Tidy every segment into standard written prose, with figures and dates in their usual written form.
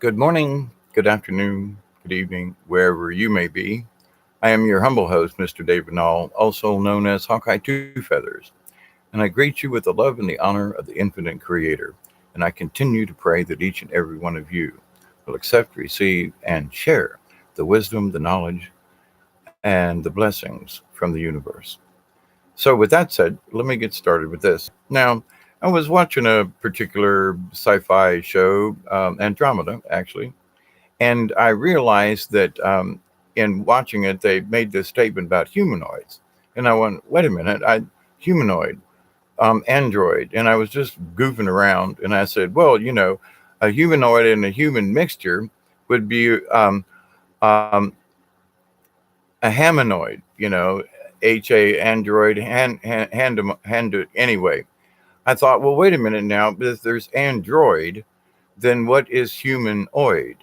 Good morning, good afternoon, good evening, wherever you may be. I am your humble host, Mr. David Nall, also known as Hawkeye Two Feathers, and I greet you with the love and the honor of the infinite Creator. And I continue to pray that each and every one of you will accept, receive, and share the wisdom, the knowledge, and the blessings from the universe. So, with that said, let me get started with this. Now, I was watching a particular sci fi show, Andromeda, actually, and I realized that in watching it, they made this statement about humanoids. And I went, wait a minute, humanoid, android. And I was just goofing around. And I said, well, a humanoid and a human mixture would be um, a haminoid, android, anyway. I thought, well, wait a minute now. If there's android, then what is humanoid?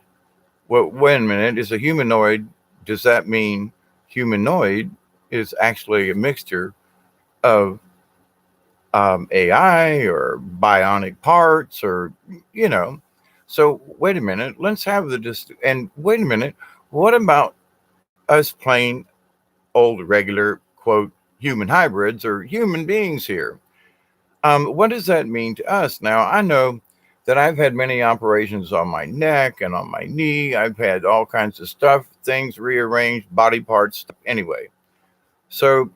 Well, wait a minute. Is a humanoid, does that mean humanoid is actually a mixture of AI or bionic parts or, you know? So, wait a minute. Let's have and wait a minute. What about us plain old regular, quote, human hybrids or human beings here? What does that mean to us? Now, I know that I've had many operations on my neck and on my knee. I've had all kinds of stuff, things rearranged, body parts. Anyway, so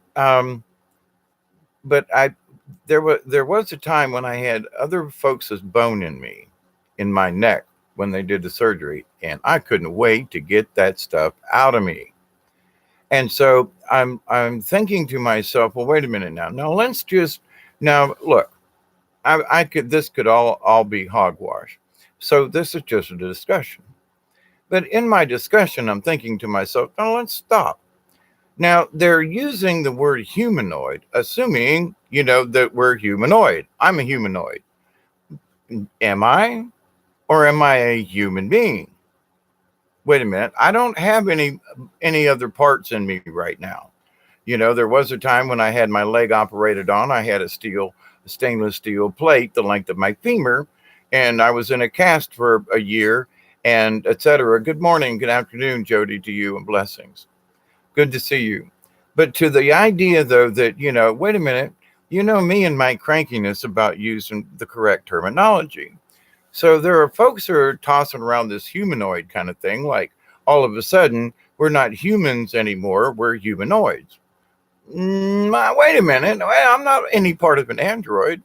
but I there was a time when I had other folks' bone in me, in my neck when they did the surgery, and I couldn't wait to get that stuff out of me. And so I'm thinking to myself, well, wait a minute now. Now let's just now look. I could this could all be hogwash. So this is just a discussion. But in my discussion, I'm thinking to myself, now let's stop. Now they're using the word humanoid, assuming, that we're humanoid. I'm a humanoid. Am I? Or am I a human being? Wait a minute. I don't have any other parts in me right now. There was a time when I had my leg operated on. I had a stainless steel plate the length of my femur, and I was in a cast for a year, and etc. Good morning, good afternoon, Jody, to you, and blessings. Good to see you. But to the idea, though, that wait a minute, me and my crankiness about using the correct terminology. So there are folks who are tossing around this humanoid kind of thing, like all of a sudden we're not humans anymore, we're humanoids. Wait a minute. Well, I'm not any part of an android.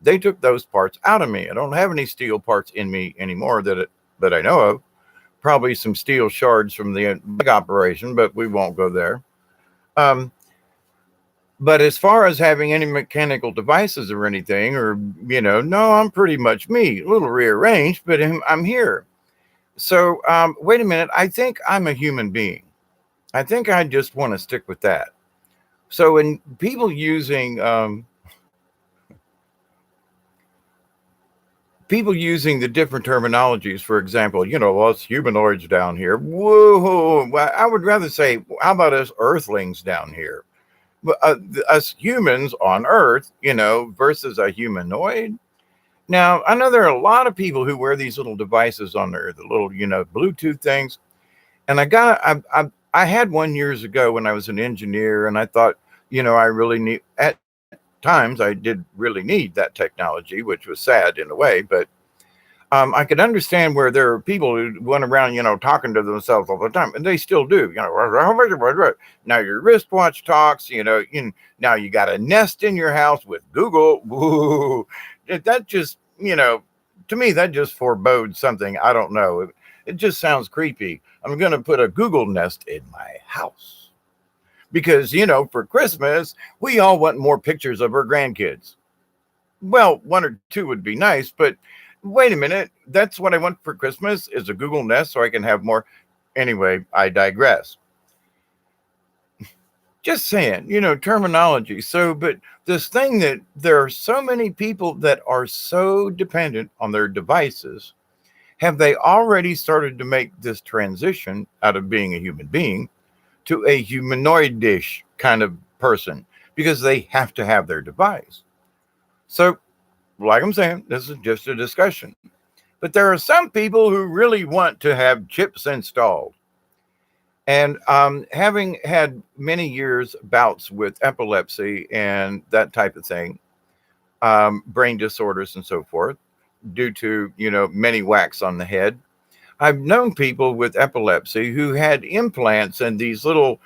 They took those parts out of me. I don't have any steel parts in me anymore that I know of. Probably some steel shards from the big operation, but we won't go there. Um, but as far as having any mechanical devices or anything, or no, I'm pretty much me. A little rearranged, but I'm here. So wait a minute. I think I'm a human being. I think I just want to stick with that. So, in people using the different terminologies, for example, us humanoids down here. Whoa! Well, I would rather say, how about us Earthlings down here? Us humans on Earth, versus a humanoid. Now, I know there are a lot of people who wear these little devices on the little, Bluetooth things, and I had one years ago when I was an engineer, and I thought, I really need at times I did really need that technology, which was sad in a way, but I could understand where there are people who went around, talking to themselves all the time, and they still do. Now your wristwatch talks. Now you got a Nest in your house with Google. Woo, that just, to me, that just forebodes something. I don't know. It just sounds creepy. I'm going to put a Google Nest in my house because, for Christmas, we all want more pictures of our grandkids. Well, one or two would be nice, but wait a minute. That's what I want for Christmas is a Google Nest so I can have more. Anyway, I digress. Just saying, terminology. So, but this thing that there are so many people that are so dependent on their devices, have they already started to make this transition out of being a human being to a humanoidish kind of person because they have to have their device? So, like I'm saying, this is just a discussion. But there are some people who really want to have chips installed. And having had many years bouts with epilepsy and that type of thing, brain disorders and so forth, due to, many whacks on the head, I've known people with epilepsy who had implants and these little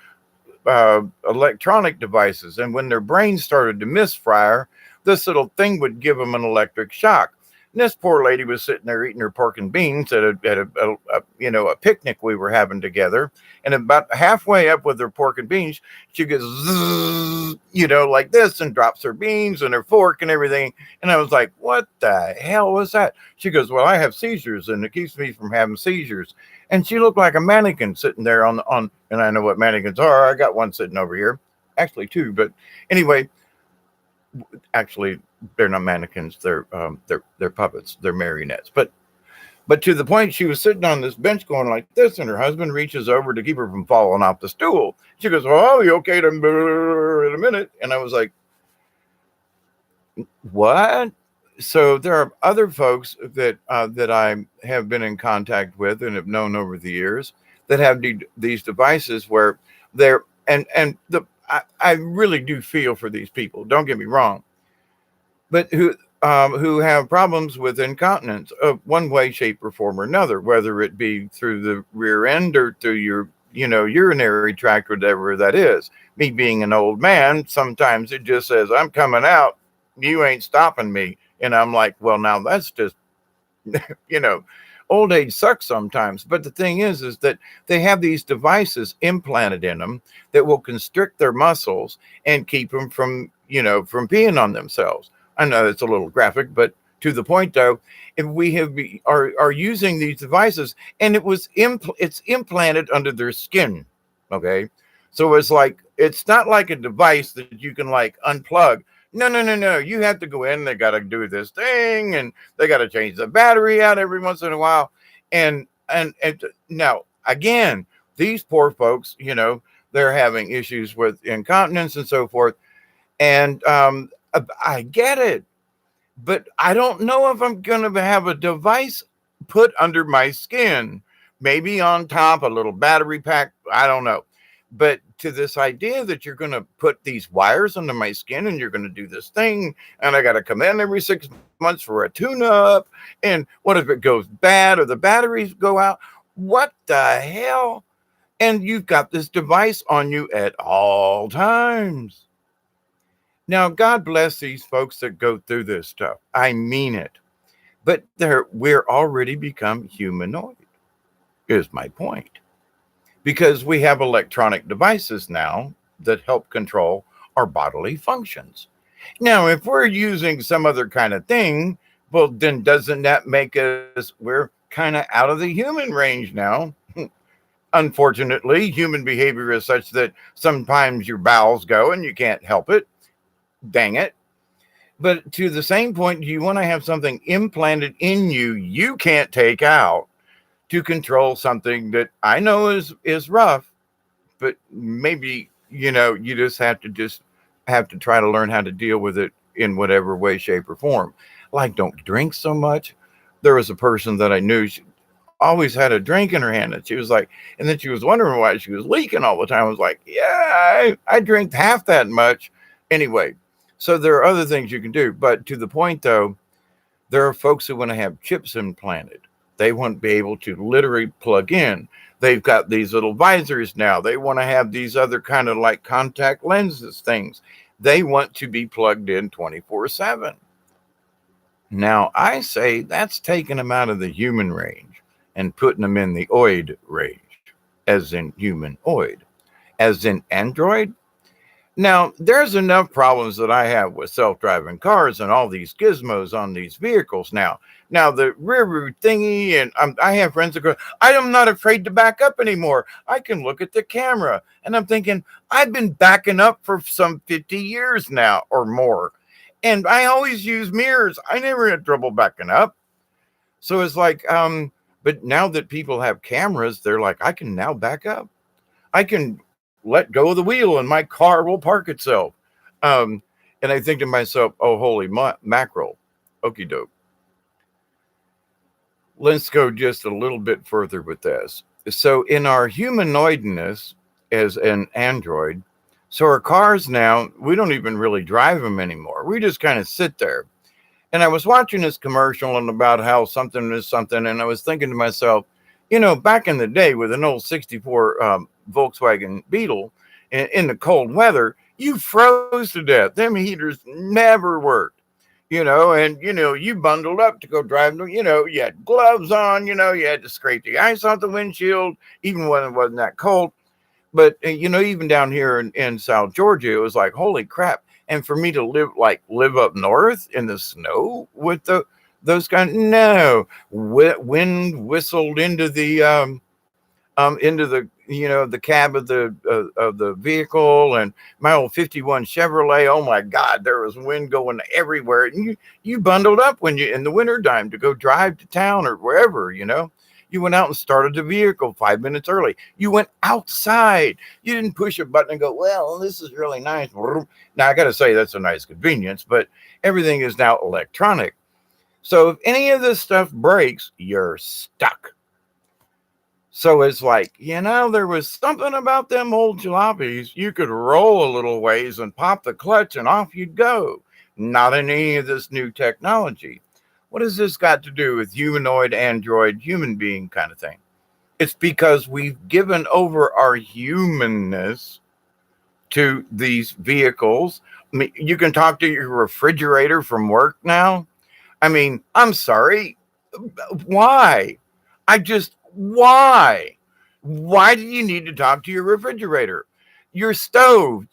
electronic devices. And when their brains started to misfire, this little thing would give them an electric shock. And this poor lady was sitting there eating her pork and beans at a picnic we were having together. And about halfway up with her pork and beans, she goes, zzz, like this, and drops her beans and her fork and everything. And I was like, what the hell was that? She goes, well, I have seizures and it keeps me from having seizures. And she looked like a mannequin sitting there on, and I know what mannequins are. I got one sitting over here, actually two, but anyway, actually they're not mannequins. They're puppets. They're marionettes. But to the point, she was sitting on this bench going like this, and her husband reaches over to keep her from falling off the stool. She goes, well, I'll be okay in a minute. And I was like, what? So there are other folks that I have been in contact with and have known over the years that have these devices where they're I really do feel for these people. Don't get me wrong, but who have problems with incontinence of one way, shape, or form or another, whether it be through the rear end or through your urinary tract, whatever that is. Me being an old man, sometimes it just says, I'm coming out. You ain't stopping me. And I'm like, well, now that's just, old age sucks sometimes. But the thing is that they have these devices implanted in them that will constrict their muscles and keep them from peeing on themselves. I know it's a little graphic, but to the point though, if we are using these devices and it's implanted under their skin. Okay. So it's not like a device that you can unplug. No. You have to go in. They got to do this thing, and they got to change the battery out every once in a while. And now again, these poor folks, they're having issues with incontinence and so forth. And I get it, but I don't know if I'm going to have a device put under my skin, maybe on top, a little battery pack. I don't know. But to this idea that you're going to put these wires under my skin and you're going to do this thing, and I got to come in every 6 months for a tune-up, and what if it goes bad or the batteries go out? What the hell? And you've got this device on you at all times. Now, God bless these folks that go through this stuff. I mean it. But we're already become humanoid, is my point. Because we have electronic devices now that help control our bodily functions. Now, if we're using some other kind of thing, well, then doesn't that make we're kind of out of the human range now? Unfortunately, human behavior is such that sometimes your bowels go and you can't help it. Dang it. But to the same point, you want to have something implanted in you can't take out to control something that I know is rough, but maybe, you just have to try to learn how to deal with it in whatever way, shape, or form. Like, don't drink so much. There was a person that I knew, she always had a drink in her hand, and she was like, and then she was wondering why she was leaking all the time. I was like, yeah, I drink half that much. Anyway, so there are other things you can do. But to the point, though, there are folks who want to have chips implanted. They won't be able to literally plug in. They've got these little visors now. They want to have these other kind of like contact lenses things. They want to be plugged in 24/7. Now, I say that's taking them out of the human range and putting them in the oid range, as in humanoid, as in android. Now, there's enough problems that I have with self-driving cars and all these gizmos on these vehicles now. Now, the rear view thingy, and I have friends that go, I am not afraid to back up anymore. I can look at the camera. And I'm thinking, I've been backing up for some 50 years now or more. And I always use mirrors. I never had trouble backing up. So it's like, but now that people have cameras, they're like, I can now back up. I can let go of the wheel and my car will park itself. And I think to myself, oh, holy mackerel. Okie doke. let's go just a little bit further with this. So, in our humanoidness as an android, so our cars now, we don't even really drive them anymore. We just kind of sit there. And I was watching this commercial and about how something is something. And I was thinking to myself, back in the day with an old 64 Volkswagen Beetle in the cold weather, you froze to death. Them heaters never worked. And you bundled up to go drive. You had gloves on. You had to scrape the ice off the windshield, even when it wasn't that cold. But even down here in South Georgia, it was like, holy crap! And for me to live up north in the snow with those kind, no, wind whistled into the cab of the vehicle, and my old 51 Chevrolet. Oh my God, there was wind going everywhere. And you bundled up when you in the wintertime to go drive to town or wherever. You went out and started the vehicle 5 minutes early. You went outside. You didn't push a button and go, well, this is really nice. Now, I got to say, that's a nice convenience, but everything is now electronic. So if any of this stuff breaks, you're stuck. So it's like, there was something about them old jalopies. You could roll a little ways and pop the clutch and off you'd go. Not in any of this new technology. What has this got to do with humanoid, android, human being kind of thing? It's because we've given over our humanness to these vehicles. I mean, you can talk to your refrigerator from work now. I mean, I'm sorry. Why? Why? Why do you need to talk to your refrigerator? Your stove,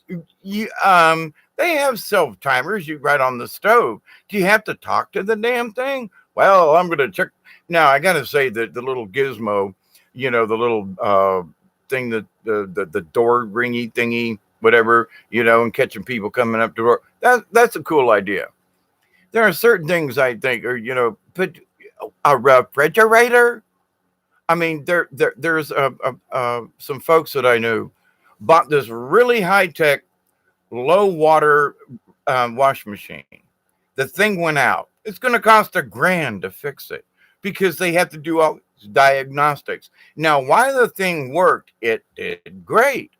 they have self timers right on the stove. Do you have to talk to the damn thing? Well, I'm going to check. Now, I got to say that the little gizmo, the little thing that the door ringy thingy, whatever, and catching people coming up to the door. That's a cool idea. There are certain things I think are, put a refrigerator. I mean, there's some folks that I knew bought this really high tech, low water wash machine. The thing went out. It's going to cost $1,000 to fix it because they have to do all diagnostics. Now, why the thing worked, it did great.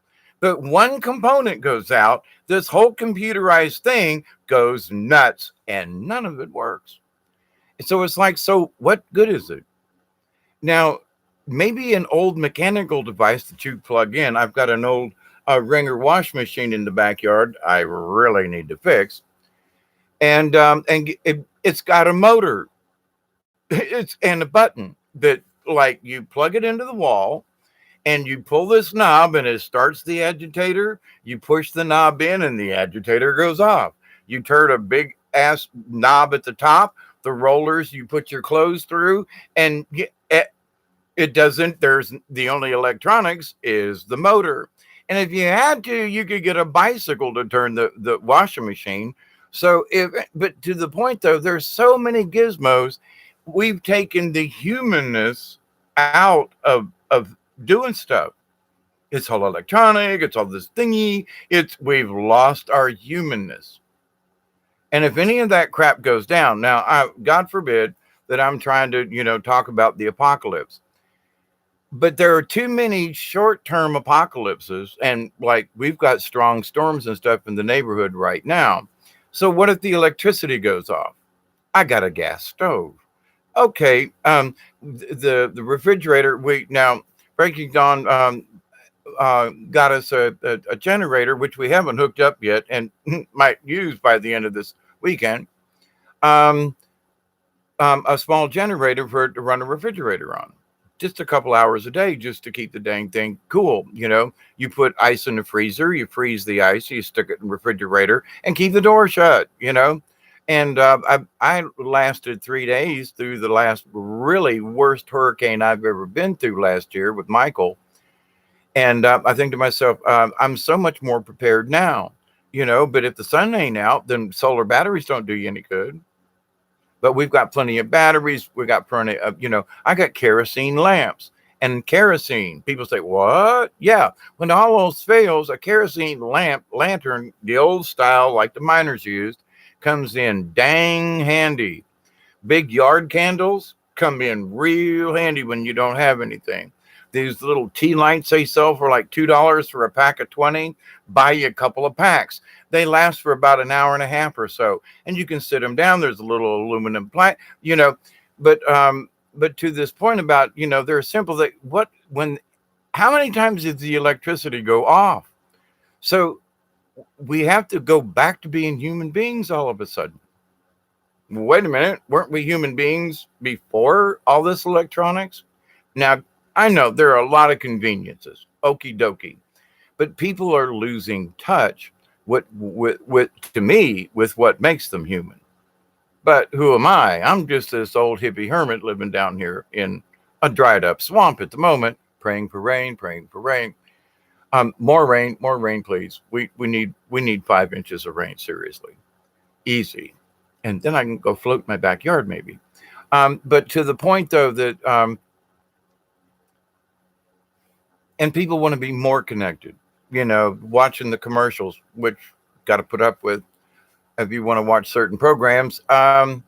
But one component goes out, this whole computerized thing goes nuts, and none of it works. So it's like, so what good is it? Now, maybe an old mechanical device that you plug in. I've got an old Ringer wash machine in the backyard I really need to fix. And it's got a motor. And a button that, like, you plug it into the wall and you pull this knob and it starts the agitator. You push the knob in and the agitator goes off. You turn a big ass knob at the top, the rollers you put your clothes through, and it doesn't. There's the only electronics is the motor. And if you had to, you could get a bicycle to turn the washing machine. So but to the point though, there's so many gizmos. We've taken the humanness out of doing stuff. It's all electronic. It's all this thingy. We've lost our humanness. And if any of that crap goes down, now, God forbid that I'm trying to, talk about the apocalypse. But there are too many short-term apocalypses, and like we've got strong storms and stuff in the neighborhood right now. So what if the electricity goes off? I got a gas stove. Okay, the refrigerator. Breaking Dawn got us a generator, which we haven't hooked up yet, and might use by the end of this weekend. A small generator for it to run a refrigerator on. Just a couple hours a day just to keep the dang thing cool. You put ice in the freezer, you freeze the ice, you stick it in the refrigerator and keep the door shut, And I lasted 3 days through the last really worst hurricane I've ever been through last year with Michael. And I think to myself, I'm so much more prepared now, but if the sun ain't out, then solar batteries don't do you any good. But we've got plenty of batteries. We got plenty of, I got kerosene lamps and kerosene. People say, what? Yeah. When all else fails, a kerosene lantern, the old style, like the miners used, comes in dang handy. Big yard candles. come in real handy when you don't have anything. These little tea lights they sell for like $2 for a pack of 20. Buy you a couple of packs. They last for about an hour and a half or so, and you can sit them down. There's a little aluminum plate, but to this point about, they're simple that how many times did the electricity go off? So we have to go back to being human beings all of a sudden. Wait a minute, weren't we human beings before all this electronics? Now, I know there are a lot of conveniences, okie dokie, but people are losing touch with to me with what makes them human. But who am I? I'm just this old hippie hermit living down here in a dried up swamp at the moment, praying for rain, praying for rain. More rain, please. We need 5 inches of rain, seriously, easy, and then I can go float in my backyard maybe. But to the point though that and people want to be more connected. Watching the commercials, which got to put up with if you want to watch certain programs. I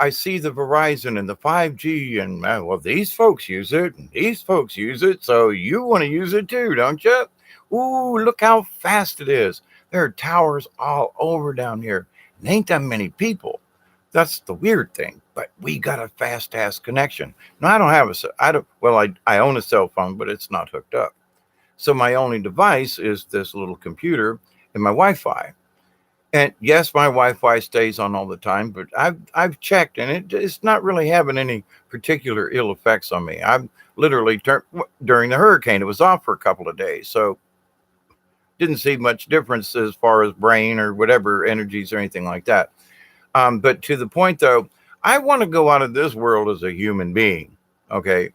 see the Verizon and the 5G, and well, these folks use it, and these folks use it, so you want to use it too, don't you? Ooh, look how fast it is. There are towers all over down here. And ain't that many people. That's the weird thing. But we got a fast-ass connection. Now, I own a cell phone, but it's not hooked up. So my only device is this little computer and my Wi-Fi. And yes, my Wi-Fi stays on all the time, but I've checked, and it's not really having any particular ill effects on me. I've literally during the hurricane, it was off for a couple of days, so didn't see much difference as far as brain or whatever energies or anything like that. But to the point, though, I want to go out of this world as a human being, okay,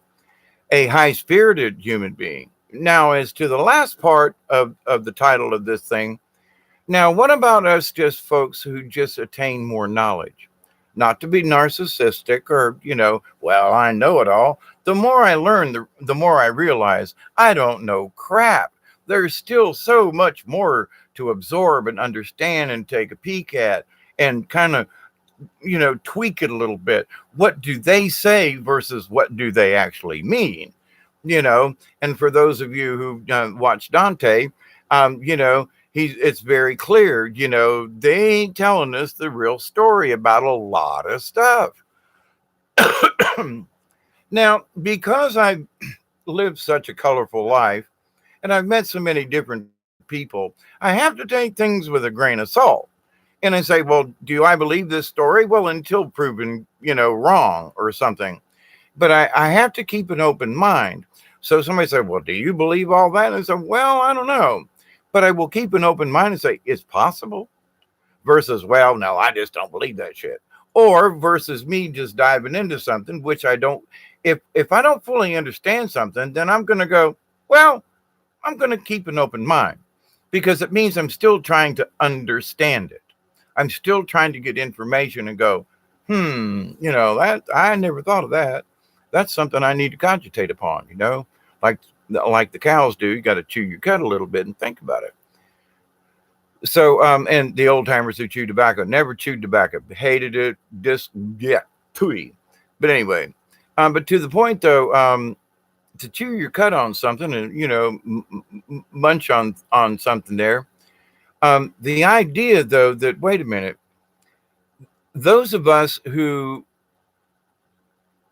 a high-spirited human being. Now, as to the last part of the title of this thing, now, what about us just folks who just attain more knowledge? Not to be narcissistic or, well, I know it all. The more I learn, the more I realize I don't know crap. There's still so much more to absorb and understand and take a peek at and kind of, tweak it a little bit. What do they say versus what do they actually mean? And for those of you who watch Dante, it's very clear, they ain't telling us the real story about a lot of stuff. Now, because I've lived such a colorful life and I've met so many different people, I have to take things with a grain of salt. And I say, well, do I believe this story? Well, until proven, wrong or something. But I have to keep an open mind. So somebody said, well, do you believe all that? And I said, well, I don't know. But I will keep an open mind and say, it's possible. Versus, well, no, I just don't believe that shit. Or versus me just diving into something, which I don't, if I don't fully understand something, then I'm going to go, well, I'm going to keep an open mind. Because it means I'm still trying to understand it. I'm still trying to get information and go, that I never thought of that. That's something I need to cogitate upon, like the cows do. You got to chew your cud a little bit and think about it. So, and the old timers who chew tobacco never chewed tobacco, hated it, tooey. But anyway, but to the point though, to chew your cud on something and, munch on something there. The idea though, that, wait a minute, those of us who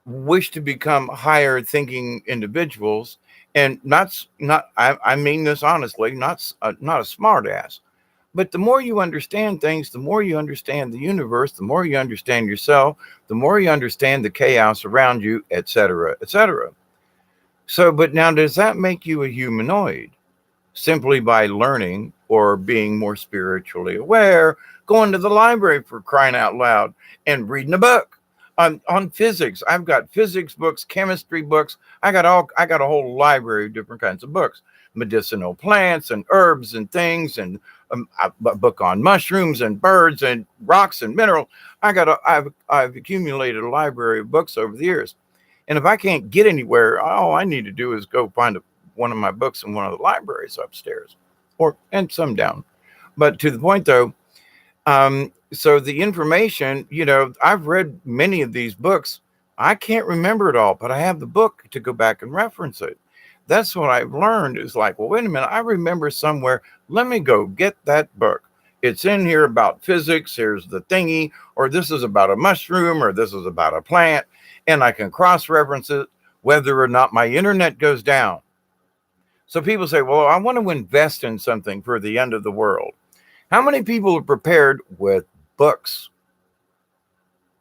wish to become higher thinking individuals, and I mean this honestly, not a smart ass, but the more you understand things, the more you understand the universe, the more you understand yourself, the more you understand the chaos around you, etc., etc. So, but now, does that make you a humanoid? Simply by learning or being more spiritually aware, going to the library for crying out loud and reading a book on physics. I've got physics books, chemistry books. I got a whole library of different kinds of books, medicinal plants and herbs and things, and a book on mushrooms and birds and rocks and minerals. I've accumulated a library of books over the years. And if I can't get anywhere, all I need to do is go find one of my books in one of the libraries upstairs, and some down. But to the point though, so the information, I've read many of these books I can't remember it all, but I have the book to go back and reference it. That's what I've learned is like, well, wait a minute, I remember somewhere. Let me go get that book. It's in here about physics. Here's the thingy, or this is about a mushroom, or this is about a plant, and I can cross reference it whether or not my internet goes down. So people say, well, I want to invest in something for the end of the world. How many people are prepared with books,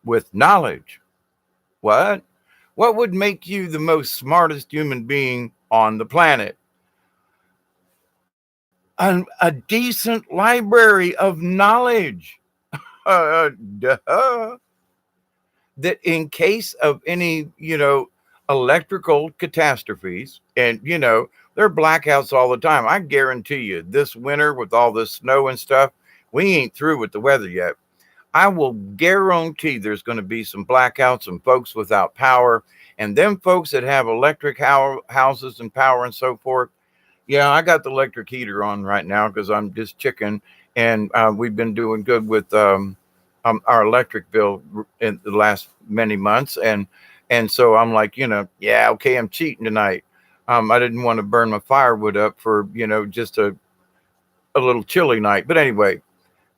with knowledge? What? What would make you the most smartest human being on the planet? A decent library of knowledge. Duh. That in case of any, electrical catastrophes, and, there are blackouts all the time. I guarantee you this winter with all this snow and stuff, we ain't through with the weather yet. I will guarantee there's going to be some blackouts and folks without power. And them folks that have electric houses and power and so forth, yeah, I got the electric heater on right now because I'm just chicken. And we've been doing good with our electric bill in the last many months. And so I'm like, yeah, okay, I'm cheating tonight. I didn't want to burn my firewood up for, just a little chilly night. But anyway,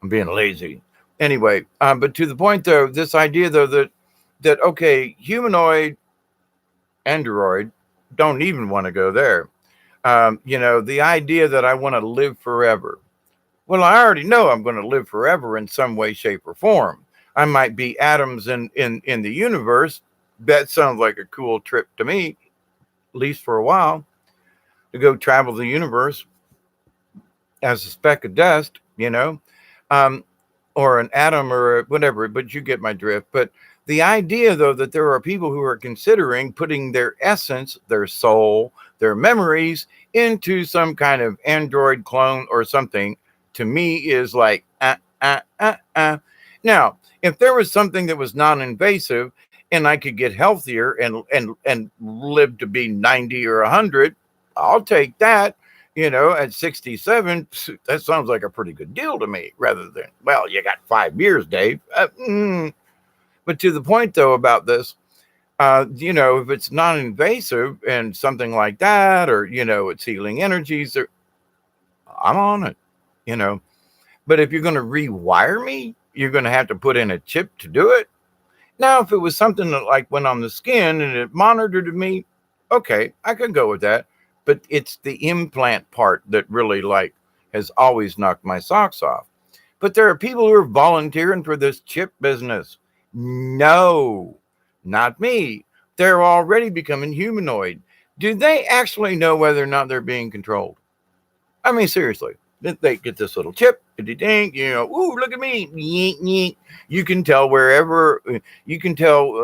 I'm being lazy. Anyway, but to the point, though, this idea, though, that okay, humanoid, android, don't even want to go there. The idea that I want to live forever. Well, I already know I'm going to live forever in some way, shape, or form. I might be atoms in the universe. That sounds like a cool trip to me, at least for a while, to go travel the universe as a speck of dust, or an atom or whatever, but you get my drift. But the idea, though, that there are people who are considering putting their essence, their soul, their memories into some kind of android clone or something, to me is like, Now, if there was something that was non-invasive and I could get healthier and live to be 90 or 100, I'll take that. At 67, that sounds like a pretty good deal to me, rather than, well, you got 5 years, Dave. But to the point, though, about this, if it's non-invasive and something like that, or, it's healing energies, I'm on it, But if you're going to rewire me, you're going to have to put in a chip to do it. Now, if it was something that like went on the skin and it monitored me, okay, I could go with that. But it's the implant part that really has always knocked my socks off. But there are people who are volunteering for this chip business. No, not me. They're already becoming humanoid. Do they actually know whether or not they're being controlled? I mean, seriously, they get this little chip, ooh, look at me. You can tell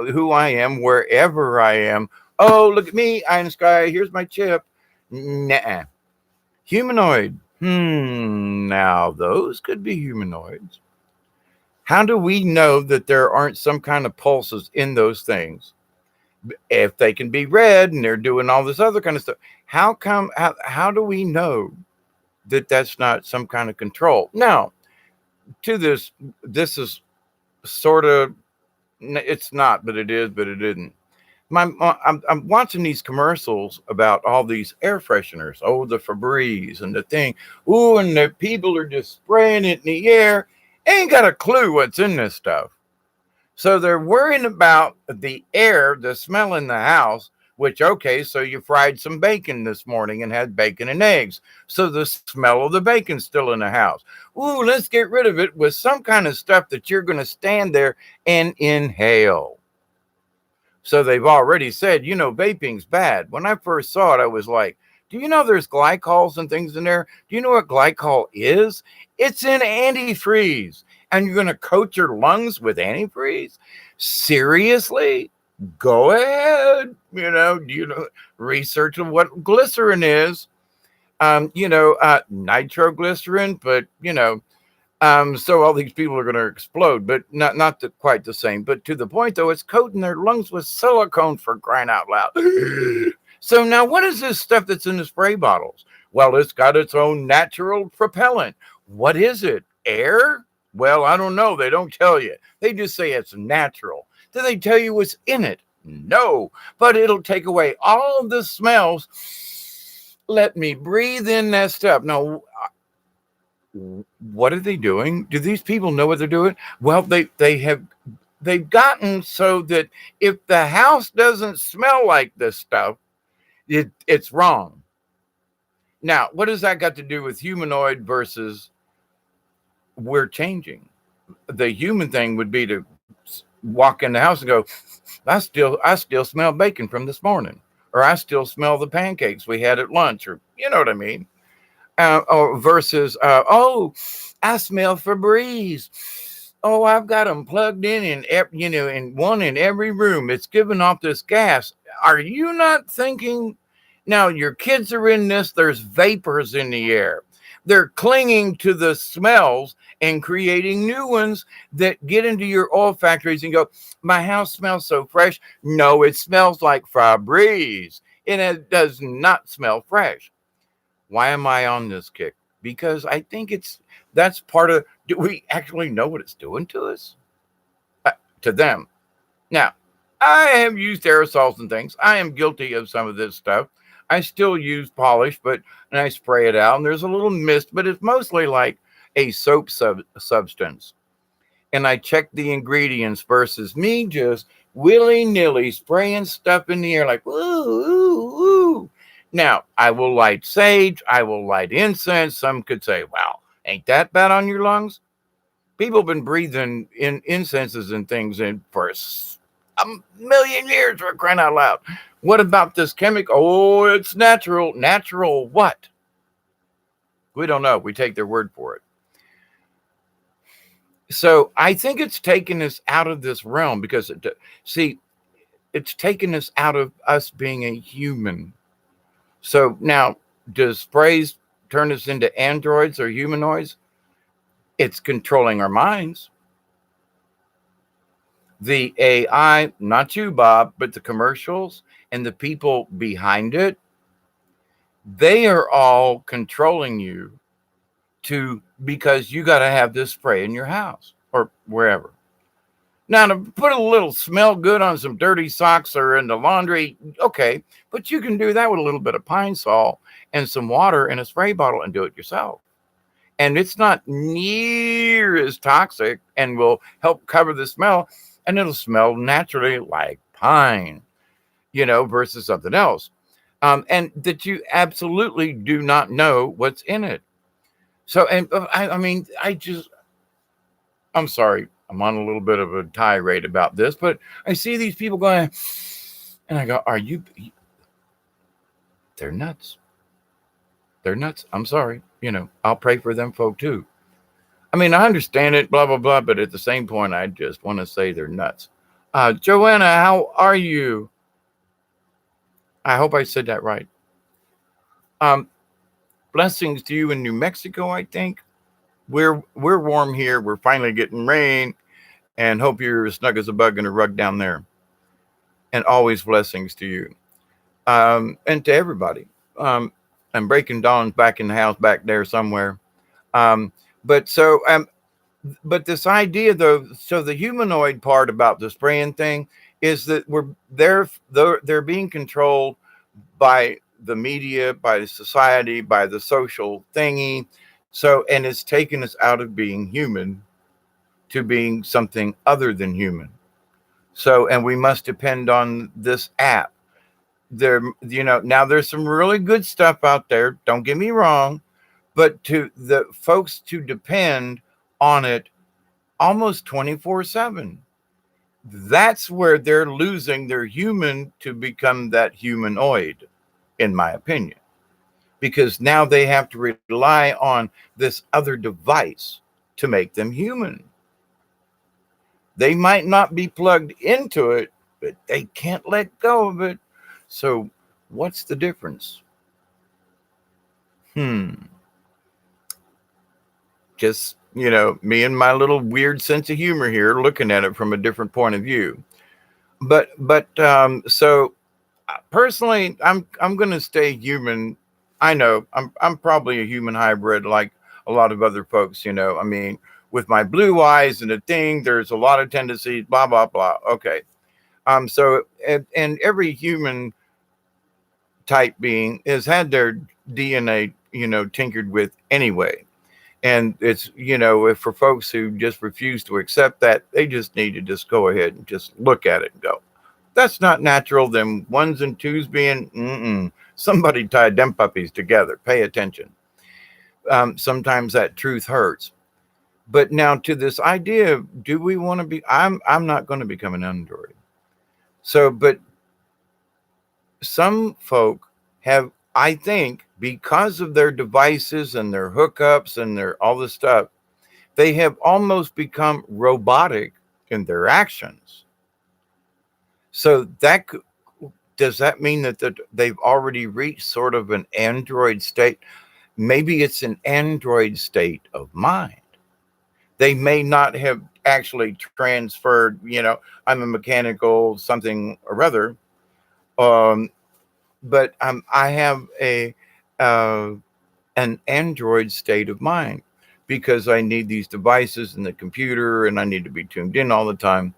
who I am, wherever I am. Oh, look at me, eye in the sky, here's my chip. Nah. Humanoid. Now those could be humanoids. How do we know that there aren't some kind of pulses in those things? If they can be read and they're doing all this other kind of stuff, how do we know that that's not some kind of control? Now, to this is sort of, it's not, but it is, but it isn't. I'm watching these commercials about all these air fresheners. Oh, the Febreze and the thing. Ooh, and the people are just spraying it in the air. Ain't got a clue what's in this stuff. So they're worrying about the air, the smell in the house, which, okay, so you fried some bacon this morning and had bacon and eggs. So the smell of the bacon's still in the house. Ooh, let's get rid of it with some kind of stuff that you're going to stand there and inhale. So they've already said, vaping's bad. When I first saw it, I was like, do you know there's glycols and things in there? Do you know what glycol is? It's in antifreeze. And you're going to coat your lungs with antifreeze? Seriously? Go ahead. Research of what glycerin is. Nitroglycerin, but, so all these people are going to explode, but not quite the same. But to the point, though, it's coating their lungs with silicone, for crying out loud. So now what is this stuff that's in the spray bottles? Well, it's got its own natural propellant. What is it? Air? Well, I don't know. They don't tell you. They just say it's natural. Do they tell you what's in it? No, but it'll take away all of the smells. Let me breathe in that stuff. No, what are they doing? Do these people know what they're doing? Well, they've gotten so that if the house doesn't smell like this stuff, it's wrong. Now, what does that got to do with humanoid versus we're changing? The human thing would be to walk in the house and go, I still smell bacon from this morning, or I still smell the pancakes we had at lunch, or you know what I mean? Or versus, oh, I smell Febreze. Oh, I've got them plugged in in one in every room. It's giving off this gas. Are you not thinking? Now your kids are in this. There's vapors in the air. They're clinging to the smells and creating new ones that get into your olfactories and go, my house smells so fresh. No, it smells like Febreze, and it does not smell fresh. Why am I on this kick? Because I think that's part of, do we actually know what it's doing to us? To them. Now, I have used aerosols and things. I am guilty of some of this stuff. I still use polish, and I spray it out, and there's a little mist, but it's mostly like a soap substance. And I check the ingredients versus me just willy-nilly spraying stuff in the air like, ooh, ooh, ooh. Now, I will light sage. I will light incense. Some could say, wow, ain't that bad on your lungs? People have been breathing in incenses and things in for a million years, for crying out loud. What about this chemical? Oh, it's natural. Natural what? We don't know. We take their word for it. So I think it's taken us out of this realm because, it's taken us out of us being a human. So now, does sprays turn us into androids or humanoids? It's controlling our minds. The AI, not you, Bob, but the commercials and the people behind it, they are all controlling you because you got to have this spray in your house or wherever. Now, to put a little smell good on some dirty socks or in the laundry, okay, but you can do that with a little bit of pine sol and some water in a spray bottle and do it yourself. And it's not near as toxic and will help cover the smell, and it'll smell naturally like pine, versus something else. And that you absolutely do not know what's in it. So, and I'm sorry, I'm on a little bit of a tirade about this, but I see these people going, and I go, they're nuts. They're nuts. I'm sorry. I'll pray for them folk too. I mean, I understand it, blah, blah, blah, but at the same point, I just want to say they're nuts. Joanna, how are you? I hope I said that right. Blessings to you in New Mexico, I think. We're warm here. We're finally getting rain, and hope you're as snug as a bug in a rug down there. And always blessings to you. And to everybody. And Breaking Dawn's back in the house back there somewhere. But this idea though, so the humanoid part about the spraying thing is that they're being controlled by the media, by the society, by the social thingy. So, and it's taken us out of being human to being something other than human. So, and we must depend on this app. Now there's some really good stuff out there. Don't get me wrong, but to the folks to depend on it almost 24/7, that's where they're losing their human to become that humanoid, in my opinion, because now they have to rely on this other device to make them human. They might not be plugged into it, but they can't let go of it. So what's the difference? Just, me and my little weird sense of humor here, looking at it from a different point of view. But so personally, I'm going to stay human. I know I'm probably a human hybrid like a lot of other folks, I mean, with my blue eyes and the thing, there's a lot of tendencies, blah, blah, blah. Okay. So and every human type being has had their DNA, tinkered with anyway. And it's, if for folks who just refuse to accept that, they just need to just go ahead and just look at it and go, that's not natural. Them ones and twos being, somebody tied them puppies together. Pay attention. Sometimes that truth hurts. But now to this idea of, do we want to be, I'm not going to become an android. So, but some folk have, I think, because of their devices and their hookups and their all this stuff, they have almost become robotic in their actions. So that does that mean that they've already reached sort of an android state? Maybe it's an android state of mind. They may not have actually transferred, I'm a mechanical something or other. But I have an android state of mind because I need these devices and the computer, and I need to be tuned in all the time.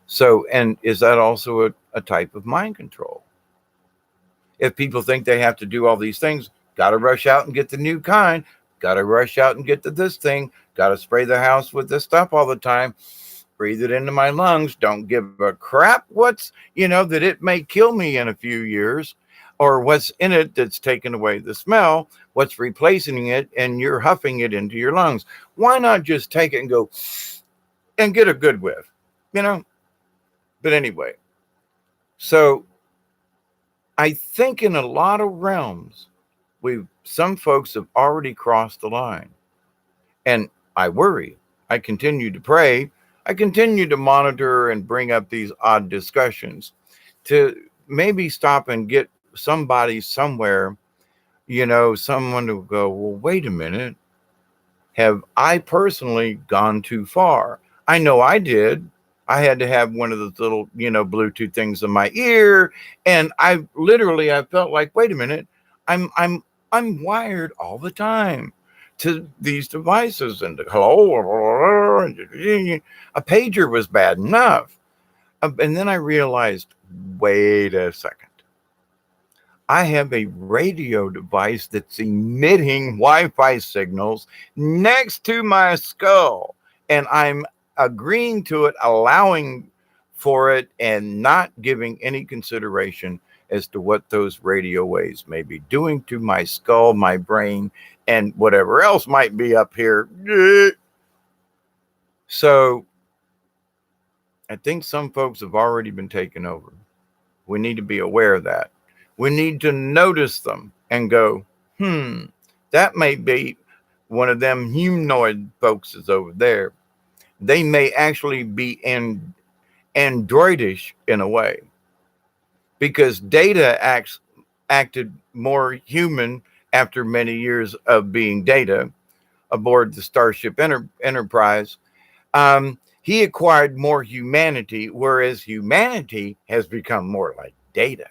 So, and is that also a type of mind control? If people think they have to do all these things, got to rush out and get the new kind, got to rush out and get to this thing, got to spray the house with this stuff all the time, breathe it into my lungs, don't give a crap what's, that it may kill me in a few years, or what's in it that's taken away the smell, what's replacing it, and you're huffing it into your lungs. Why not just take it and go and get a good whiff, But anyway, so I think in a lot of realms, some folks have already crossed the line. And I worry. I continue to pray. I continue to monitor and bring up these odd discussions to maybe stop and get somebody somewhere, someone to go, well, wait a minute. Have I personally gone too far? I know I did. I had to have one of those little, Bluetooth things in my ear. And I felt like, wait a minute, I'm wired all the time to these devices, and hello, a pager was bad enough. And then I realized, wait a second. I have a radio device that's emitting Wi-Fi signals next to my skull, and I'm agreeing to it, allowing for it, and not giving any consideration as to what those radio waves may be doing to my skull, my brain, and whatever else might be up here. So I think some folks have already been taken over. We need to be aware of that. We need to notice them and go, that may be one of them humanoid folks is over there. They may actually be androidish in a way, because Data acted more human after many years of being Data aboard the Starship Enterprise. He acquired more humanity, whereas humanity has become more like Data.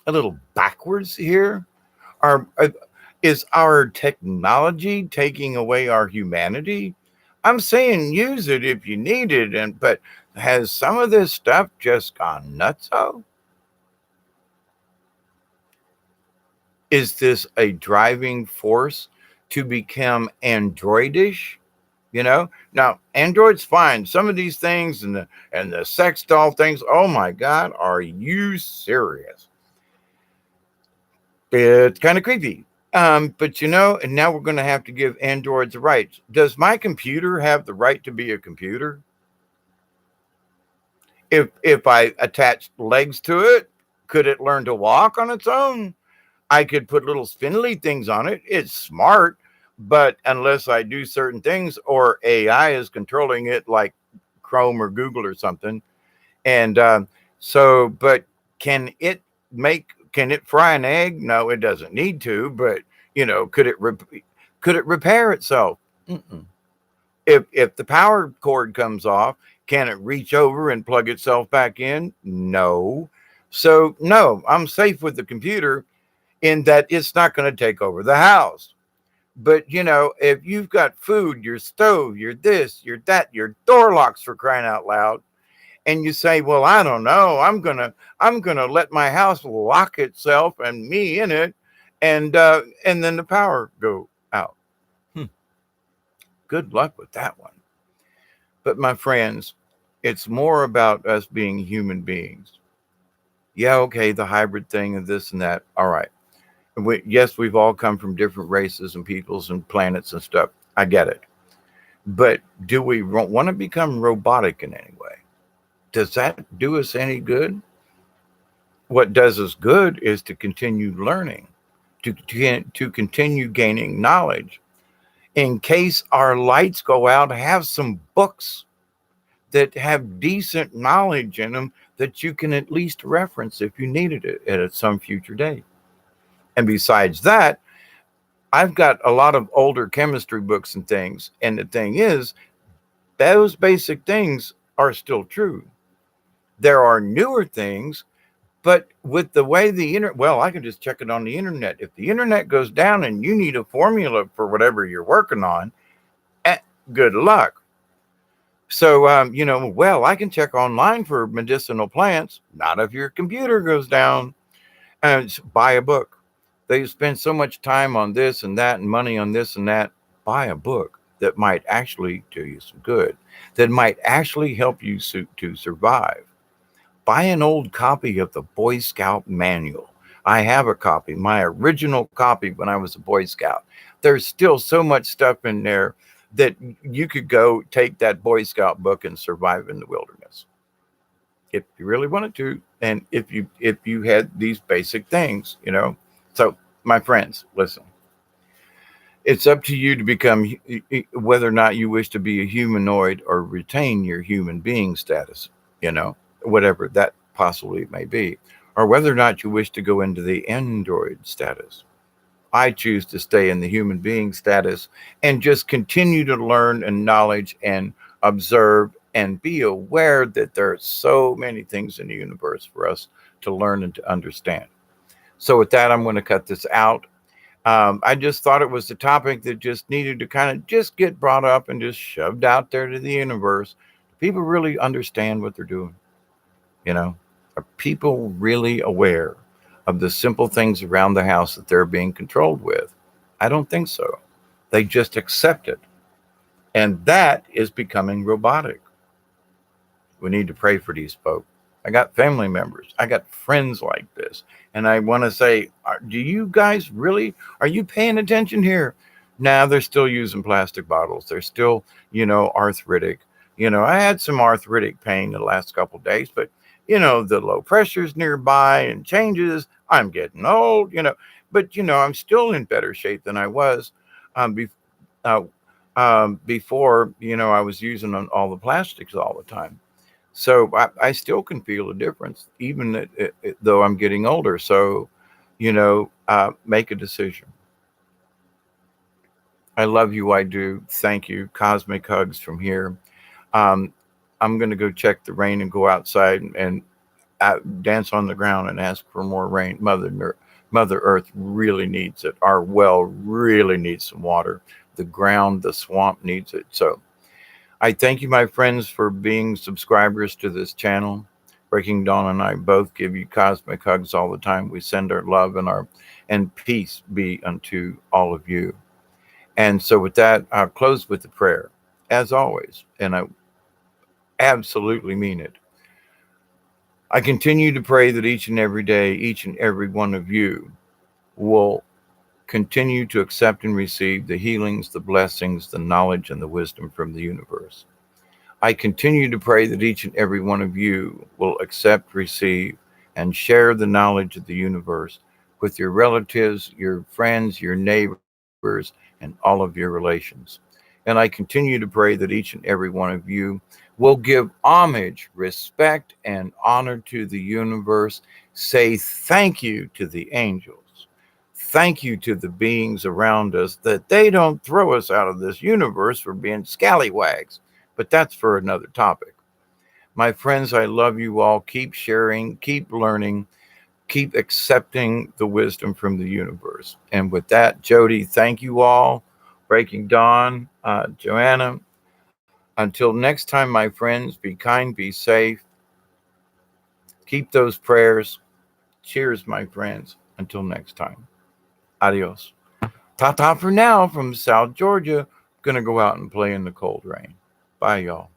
A little backwards here. Is our technology taking away our humanity? I'm saying use it if you need it, but has some of this stuff just gone nutso? Is this a driving force to become androidish? Now Android's fine. Some of these things and the sex doll things, oh my God, are you serious? It's kind of creepy. But and now we're going to have to give androids rights. Does my computer have the right to be a computer? If I attach legs to it, could it learn to walk on its own? I could put little spindly things on it. It's smart, but unless I do certain things, or AI is controlling it, like Chrome or Google or something, and but can it fry an egg? No, it doesn't need to. But could it repair itself? Mm-mm. If the power cord comes off, can it reach over and plug itself back in? No. So no, I'm safe with the computer in that it's not going to take over the house. But if you've got food, your stove, your this, your that, your door locks, for crying out loud, and you say, well, I don't know, I'm gonna let my house lock itself and me in it, and then the power go out. Hmm. Good luck with that one. But my friends, it's more about us being human beings. Yeah, okay, the hybrid thing and this and that. All right. Yes, we've all come from different races and peoples and planets and stuff. I get it. But do we want to become robotic in any way? Does that do us any good? What does us good is to continue learning, to continue gaining knowledge. In case our lights go out, have some books that have decent knowledge in them that you can at least reference if you needed it at some future date. And besides that, I've got a lot of older chemistry books and things. And the thing is, those basic things are still true. There are newer things, but with the way the internet, well, I can just check it on the internet. If the internet goes down and you need a formula for whatever you're working on, eh, good luck. So, well, I can check online for medicinal plants. Not if your computer goes down. And buy a book. They spend so much time on this and that and money on this and that. Buy a book that might actually do you some good, that might actually help you to survive. Buy an old copy of the Boy Scout Manual. I have a copy, my original copy when I was a Boy Scout. There's still so much stuff in there that you could go take that Boy Scout book and survive in the wilderness if you really wanted to, and if you had these basic things. So my friends, listen, it's up to you to become, whether or not you wish to be a humanoid or retain your human being status, whatever that possibly may be, or whether or not you wish to go into the android status. I choose to stay in the human being status and just continue to learn and knowledge and observe and be aware that there are so many things in the universe for us to learn and to understand. So with that, I'm going to cut this out. I just thought it was a topic that just needed to kind of just get brought up and just shoved out there to the universe. People really understand what they're doing. Are people really aware of the simple things around the house that they're being controlled with? I don't think so. They just accept it. And that is becoming robotic. We need to pray for these folks. I got family members. I got friends like this. And I want to say, do you guys really, are you paying attention here? Now they're still using plastic bottles. They're still, arthritic. I had some arthritic pain the last couple of days, but, the low pressure's nearby and changes. I'm getting old, but, I'm still in better shape than I was uh, before, I was using all the plastics all the time. So I still can feel a difference, even though I'm getting older. So, make a decision. I love you. I do. Thank you. Cosmic hugs from here. Um, I'm going to go check the rain and go outside and dance on the ground and ask for more rain. Mother Earth really needs it. Our well really needs some water. The ground, the swamp needs it. So I thank you, my friends, for being subscribers to this channel. Breaking Dawn and I both give you cosmic hugs all the time. We send our love and peace be unto all of you. And so with that, I'll close with a prayer, as always, and I absolutely mean it. I continue to pray that each and every day, each and every one of you will continue to accept and receive the healings, the blessings, the knowledge, and the wisdom from the universe. I continue to pray that each and every one of you will accept, receive, and share the knowledge of the universe with your relatives, your friends, your neighbors, and all of your relations. And I continue to pray that each and every one of you will give homage, respect, and honor to the universe. Say thank you to the angels. Thank you to the beings around us that they don't throw us out of this universe for being scallywags. But that's for another topic. My friends, I love you all. Keep sharing, keep learning, keep accepting the wisdom from the universe. And with that, Jody, thank you all. Breaking Dawn, Joanna. Until next time, my friends, be kind, be safe, Keep those prayers. Cheers, my friends. Until next time. Adios. Ta-ta for now from South Georgia. Gonna go out and play in the cold rain. Bye, y'all.